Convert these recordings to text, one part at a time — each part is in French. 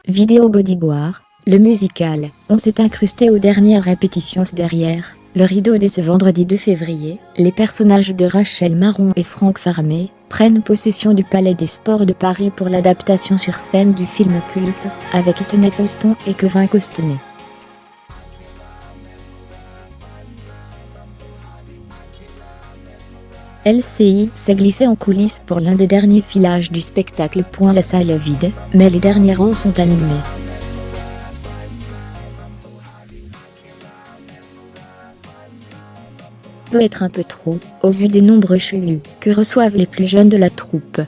Vidéo Bodyguard, le musical. On s'est incrusté aux dernières répétitions derrière le rideau dès ce vendredi 2 février. Les personnages de Rachel Marron et Franck Farmé prennent possession du Palais des Sports de Paris pour l'adaptation sur scène du film culte, avec Whitney Houston et Kevin Costner. LCI s'est glissé en coulisses pour l'un des derniers filages du spectacle. La salle est vide, mais les derniers rangs sont animés. Peut être un peu trop, au vu des nombreux chelus que reçoivent les plus jeunes de la troupe.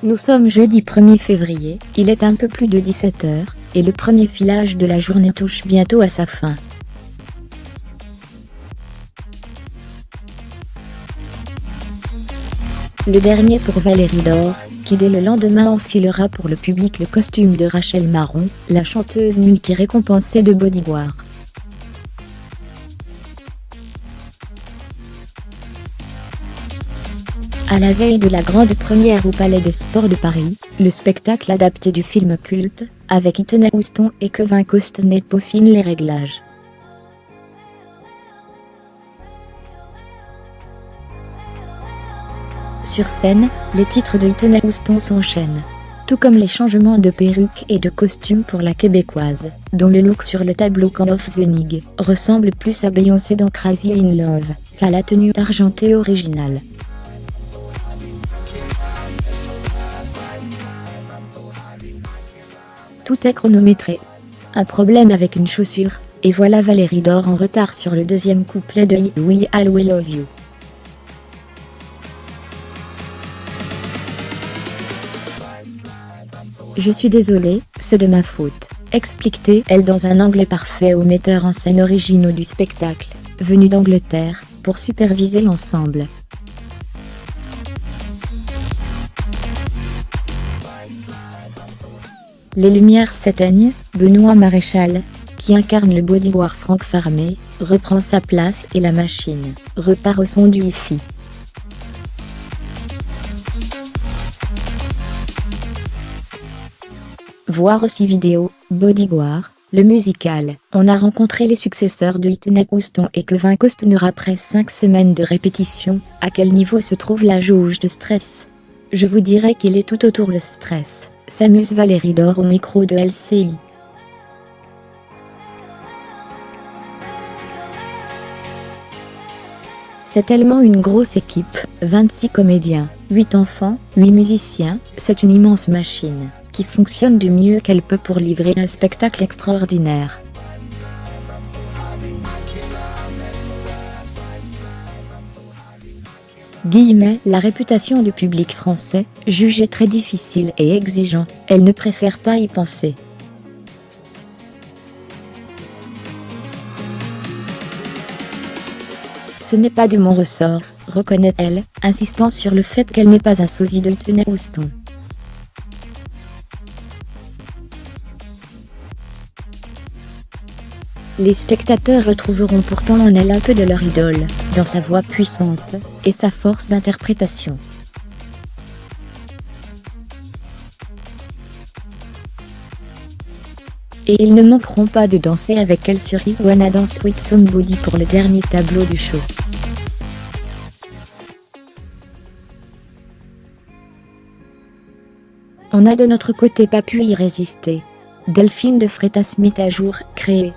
Nous sommes jeudi 1er février, il est un peu plus de 17h, et le premier filage de la journée touche bientôt à sa fin. Le dernier pour Valérie Dore, qui dès le lendemain enfilera pour le public le costume de Rachel Marron, la chanteuse multi-récompensée de Bodyguard. À la veille de la grande première au Palais des Sports de Paris, le spectacle adapté du film culte, avec Whitney Houston et Kevin Costner peaufine les réglages. Sur scène, les titres de Whitney Houston s'enchaînent. Tout comme les changements de perruque et de costume pour la québécoise, dont le look sur le tableau King of the Nig ressemble plus à Beyoncé dans Crazy in Love, qu'à la tenue argentée originale. Tout est chronométré. Un problème avec une chaussure, et voilà Valérie Dore en retard sur le deuxième couplet de We All Will Love You. Je suis désolée, c'est de ma faute, explique-t-elle dans un anglais parfait aux metteurs en scène originaux du spectacle, venus d'Angleterre, pour superviser l'ensemble. Les lumières s'éteignent, Benoît Maréchal, qui incarne le bodyguard Franck Farmé, reprend sa place et la machine repart au son du hi-fi. Voir aussi vidéo, Bodyguard, le musical. On a rencontré les successeurs de Whitney Houston et Kevin Costner après 5 semaines de répétition. À quel niveau se trouve la jauge de stress? Je vous dirais qu'il est tout autour le stress. S'amuse Valérie Dore au micro de LCI. C'est tellement une grosse équipe, 26 comédiens, 8 enfants, 8 musiciens, c'est une immense machine, qui fonctionne du mieux qu'elle peut pour livrer un spectacle extraordinaire. La réputation du public français, jugée très difficile et exigeant, elle ne préfère pas y penser. Ce n'est pas de mon ressort, reconnaît-elle, insistant sur le fait qu'elle n'est pas un sosie de Whitney Houston. Les spectateurs retrouveront pourtant en elle un peu de leur idole, dans sa voix puissante, et sa force d'interprétation. Et ils ne manqueront pas de danser avec elle sur I Wanna Dance with Somebody pour le dernier tableau du show. On n'a de notre côté pas pu y résister. Delphine de Fretta Smith à jour, créée.